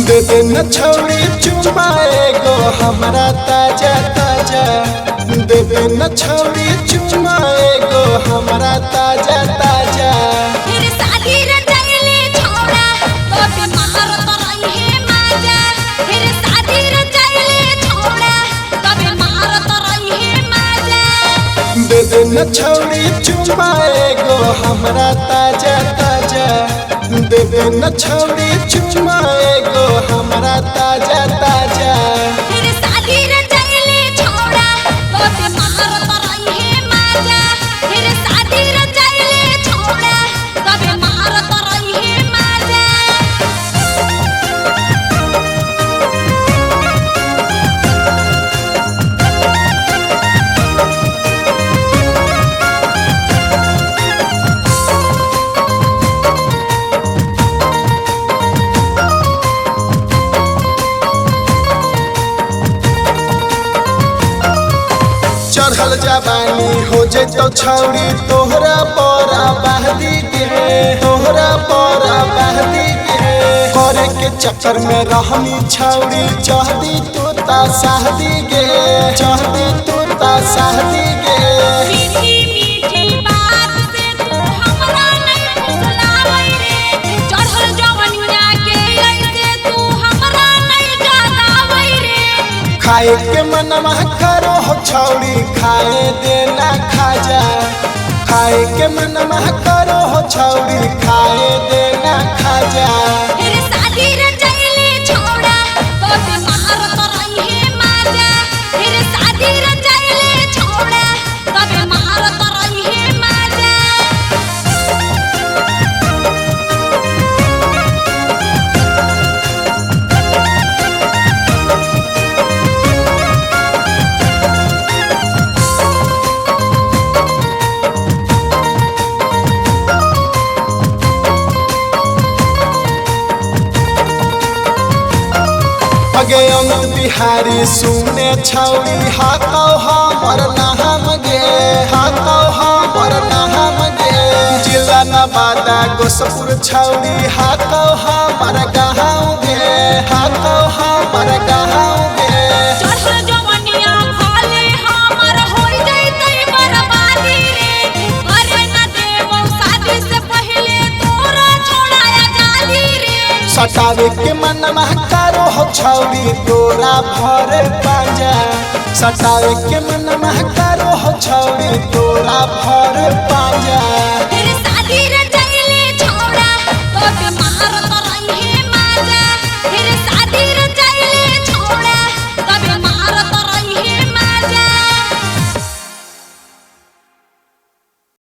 दे दे न छौड़ी चुमा एगो हमरा ताजा ताजा। दे दे न छौड़ी चुमा एगो हमरा ताजा ताजा। फिर शादी रे जाइले छौड़ा तो बीमार तो रही है माजा। फिर शादी रे जाइले छौड़ा तो बीमार तो रही है माजा। दे दे न छौड़ी चुमा एगो हमरा ताजा ताजा। दे दे न छौड़ी चुमा एगो हमरा ताजा ताजा। फिर शादी रे जाइले छौड़ा तो बीमार तो रही है माजा। फिर शादी रे जाइले छौड़ा तो बीमार तो रही है माजा। चढ़ल जवानी हो जैतो छौड़ी तोहरा परा बहदी के। तोहरा परा बहदी के करे के चक्कर में रहनी छौड़ी। चाहदी तोता शादी गे। चाहदी तोता शादी गे। मीठी मीठी बात से तू हमरा नहीं फुसलावै रे। चढ़ल जवनिया के ऐसे तू हमरा नहीं जगावै रे। खाए के मनवा करो हो छौड़ी खाए देना खाजा। खाए के मनवा करो हो छौड़ी खाए देना खाजा। फिर शादी रे जाइले छौड़ा तो बीमार तो रही है माजा। फिर शादी रे जाइले छौड़ा तो बीमार तो रही है माजा। अगे अमित बिहारी सुने छौड़ी हाकौ हमर नाम गे। हाकौ हमर नाम गे। जिला नवादा गोसपुर छौड़ी हाकौ हमर गाँव गे। हाकौ हमर गाँव गे। चढ़ल जवनिया भले हमर होई जइतै बर्बादी रे। अरे न देबौ शादी से पहले तोरा छोड़ाया जाली रे। सटावे के मनवा करो हो छौड़ी तोरा भर पांजा। सटावे के मनवा करो हो छौड़ी तोरा भर पांजा।